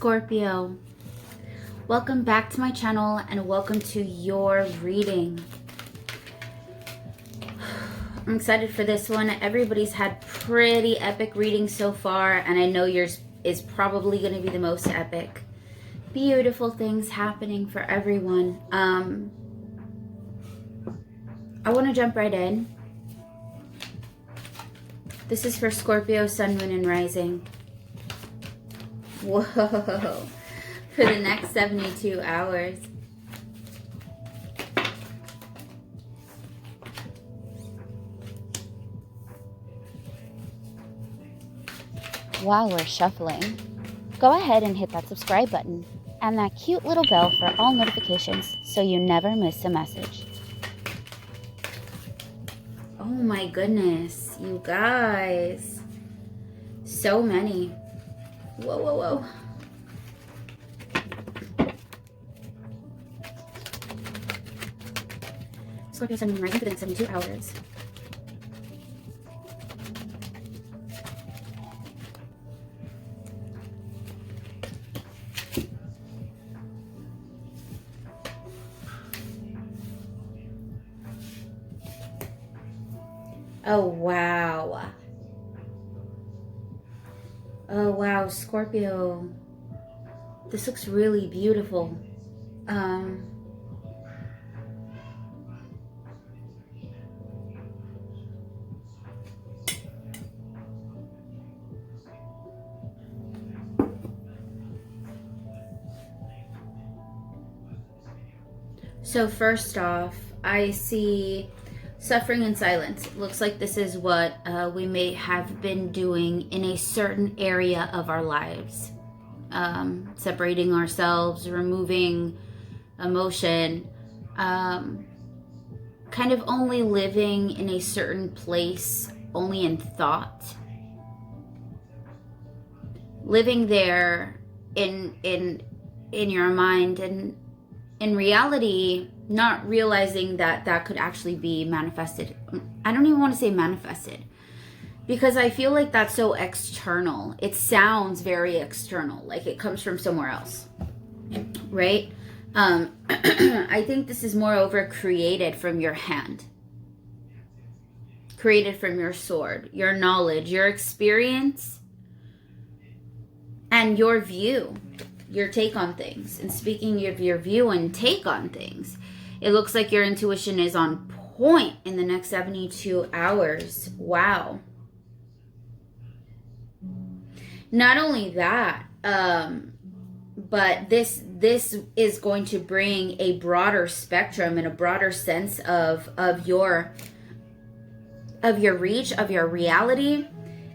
Scorpio. Welcome back to my channel and welcome to your reading. I'm excited for this one. Everybody's had pretty epic readings so far, and I know yours is probably going to be the most epic. Beautiful things happening for everyone. I want to jump right in. This is for Scorpio, Sun, Moon, and Rising. Whoa. For the next 72 hours. While we're shuffling, go ahead and hit that subscribe button and that cute little bell for all notifications so you never miss a message. Oh my goodness, you guys. So many. Whoa, whoa, whoa. Scorpio, Sun, Moon, Rising for the next 72 hours. Oh, wow. Oh, wow, Scorpio. This looks really beautiful. So first off, I see suffering in silence. It looks like this is what we may have been doing in a certain area of our lives. Separating ourselves, removing emotion, kind of only living in a certain place, only in thought. Living there in your mind, and in reality, not realizing that that could actually be manifested. I don't even want to say manifested, because I feel like that's so external. It sounds very external, like it comes from somewhere else, right? I think this is moreover created from your hand, created from your sword, your knowledge, your experience, and your view, your take on things. And speaking of your view and take on things, it looks like your intuition is on point in the next 72 hours. Wow. Not only that, but this is going to bring a broader spectrum and a broader sense of your reach, of your reality,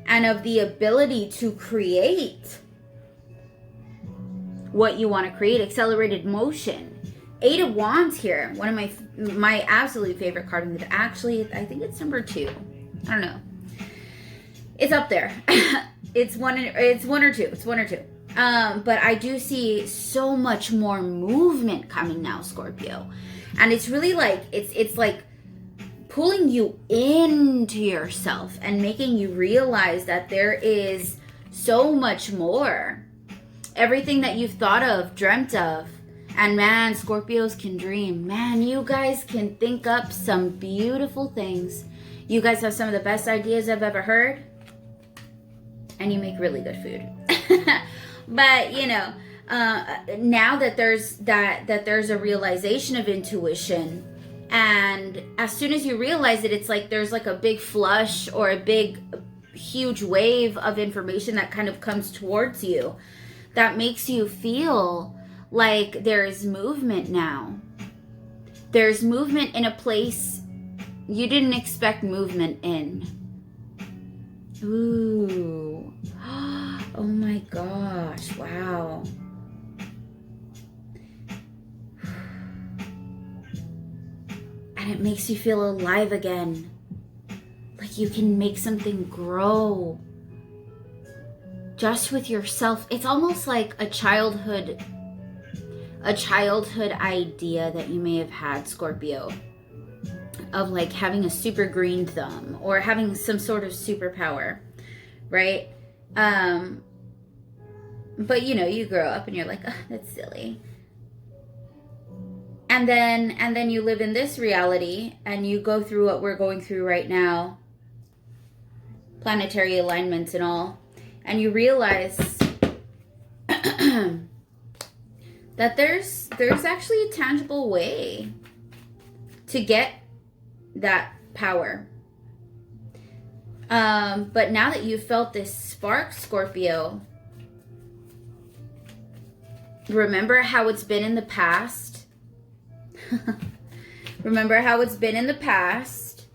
and of the ability to create what you want to create. Accelerated motion. 8 of Wands here. One of my absolute favorite card in the deck. Actually, I think it's number 2. I don't know. It's up there. It's one or two. But I do see so much more movement coming now, Scorpio. And it's really like it's like pulling you into yourself and making you realize that there is so much more. Everything that you've thought of, dreamt of. And man, Scorpios can dream. Man, you guys can think up some beautiful things. You guys have some of the best ideas I've ever heard. And you make really good food. But, you know, now that there's a realization of intuition, and as soon as you realize it, it's like there's like a big flush or a big, huge wave of information that kind of comes towards you that makes you feel like there is movement now. There's movement in a place you didn't expect movement in. Ooh. Oh my gosh. Wow. And it makes you feel alive again. Like you can make something grow. Just with yourself. It's almost like a childhood idea that you may have had, Scorpio, of like having a super green thumb or having some sort of superpower, right? But you know, you grow up and you're like, oh, that's silly. And then you live in this reality and you go through what we're going through right now, planetary alignments and all, and you realize that there's actually a tangible way to get that power. But now that you've felt this spark, Scorpio, remember how it's been in the past. Remember how it's been in the past.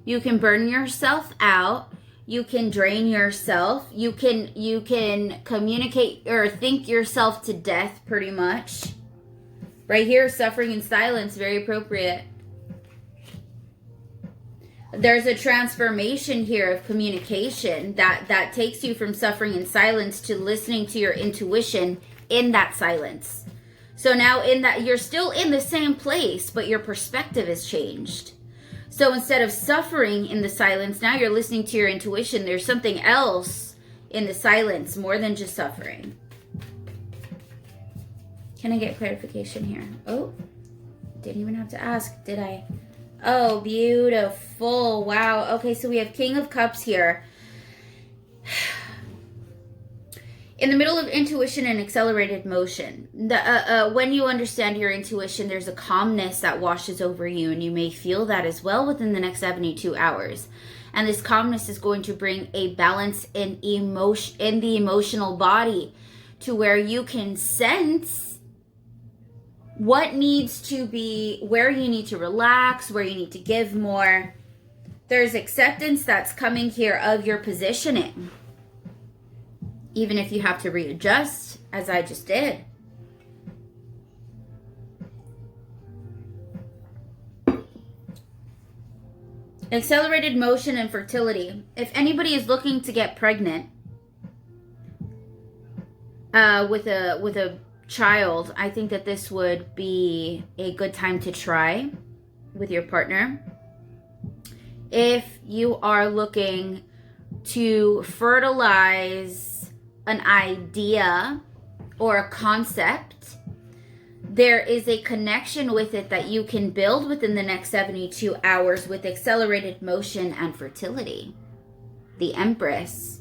You can burn yourself out. You can drain yourself. You can communicate or think yourself to death, pretty much. Right here, suffering in silence, very appropriate. There's a transformation here of communication that takes you from suffering in silence to listening to your intuition in that silence. So now in that, you're still in the same place, but your perspective has changed. So instead of suffering in the silence, now you're listening to your intuition. There's something else in the silence, more than just suffering. Can I get clarification here? Oh, didn't even have to ask, did I? Oh, beautiful. Wow. Okay, so we have King of Cups here. In the middle of intuition and accelerated motion, when you understand your intuition, there's a calmness that washes over you, and you may feel that as well within the next 72 hours. And this calmness is going to bring a balance in emotion, in the emotional body, to where you can sense what needs to be, where you need to relax, where you need to give more. There's acceptance that's coming here of your positioning. Even if you have to readjust, as I just did. Accelerated motion and fertility. If anybody is looking to get pregnant with a child, I think that this would be a good time to try with your partner. If you are looking to fertilize an idea or a concept, there is a connection with it that you can build within the next 72 hours with accelerated motion and fertility. The Empress.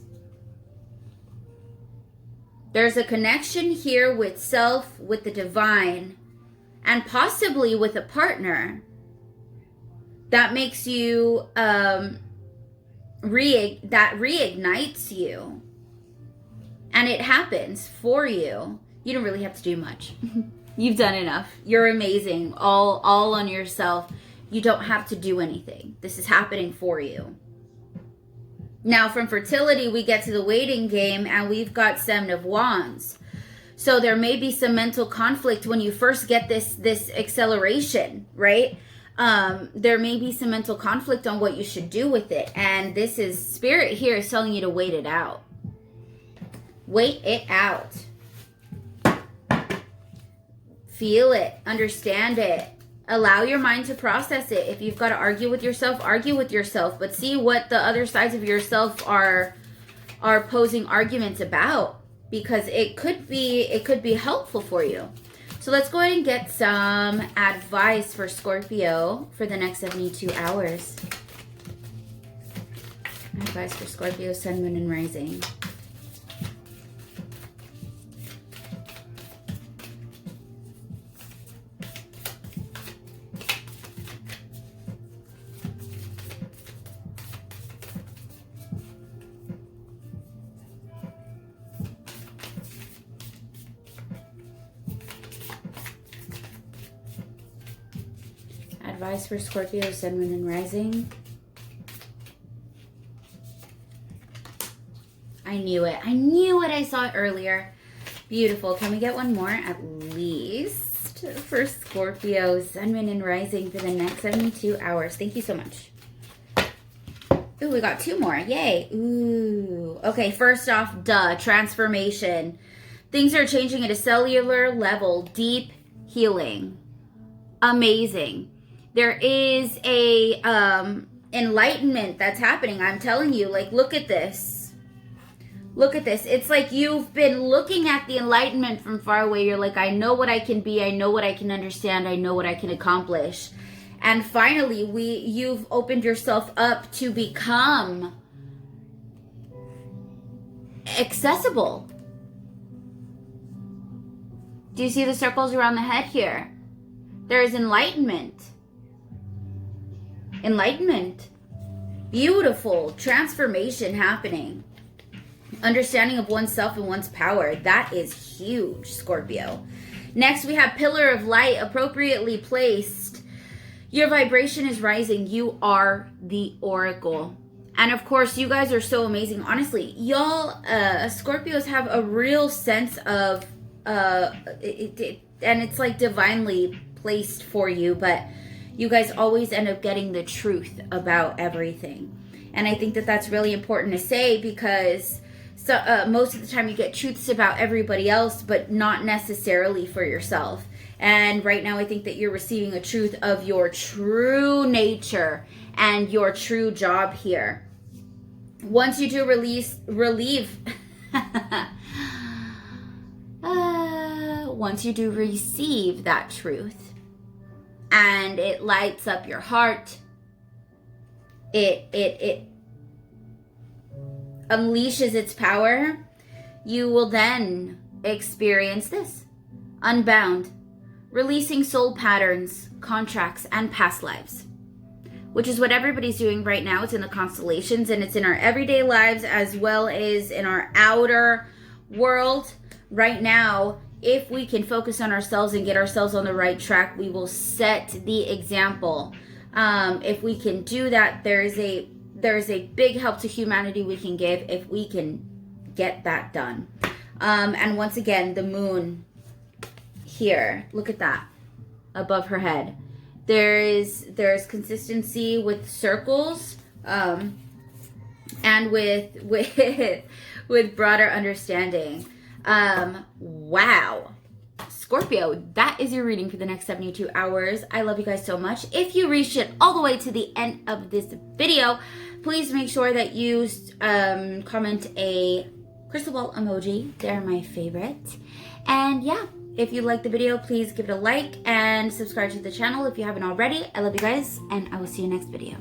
There's a connection here with self, with the divine, and possibly with a partner that makes you, that reignites you. And it happens for you. You don't really have to do much. You've done enough. You're amazing. All on yourself. You don't have to do anything. This is happening for you. Now from fertility, we get to the waiting game, and we've got Seven of Wands. So there may be some mental conflict when you first get this acceleration, right? There may be some mental conflict on what you should do with it. And this is, Spirit here is telling you to wait it out. Wait it out. Feel it. Understand it. Allow your mind to process it. If you've got to argue with yourself, argue with yourself. But see what the other sides of yourself are posing arguments about. Because it could be helpful for you. So let's go ahead and get some advice for Scorpio for the next 72 hours. Advice for Scorpio, Sun, Moon, and Rising. Advice for Scorpio, Sun, Moon, and Rising. I knew it. I knew it. I saw it earlier. Beautiful. Can we get one more at least for Scorpio, Sun, Moon, and Rising for the next 72 hours? Thank you so much. Ooh, we got two more. Yay. Ooh. Okay, first off, transformation. Things are changing at a cellular level. Deep healing. Amazing. There is a enlightenment that's happening. I'm telling you, like, look at this. Look at this. It's like you've been looking at the enlightenment from far away. You're like, I know what I can be. I know what I can understand. I know what I can accomplish. And finally, you've opened yourself up to become accessible. Do you see the circles around the head here? There is enlightenment. Enlightenment. Beautiful transformation happening. Understanding of oneself and one's power. That is huge, Scorpio. Next, we have pillar of light appropriately placed. Your vibration is rising. You are the oracle. And of course, you guys are so amazing. Honestly, y'all, Scorpios have a real sense of, and it's like divinely placed for you, but you guys always end up getting the truth about everything. And I think that that's really important to say, because most of the time you get truths about everybody else, but not necessarily for yourself. And right now I think that you're receiving a truth of your true nature and your true job here. Once you do once you do receive that truth and it lights up your heart, it unleashes its power, you will then experience this. Unbound, releasing soul patterns, contracts, and past lives, which is what everybody's doing right now. It's in the constellations, and it's in our everyday lives as well as in our outer world. Right now, if we can focus on ourselves and get ourselves on the right track, we will set the example. If we can do that, there's a big help to humanity we can give if we can get that done. And once again, the moon here, look at that above her head. There's consistency with circles, and with broader understanding. Wow. Scorpio, that is your reading for the next 72 hours. I love you guys so much. If you reached it all the way to the end of this video, please make sure that you comment a crystal ball emoji. They're my favorite. And yeah, if you liked the video, please give it a like and subscribe to the channel if you haven't already. I love you guys, and I will see you next video.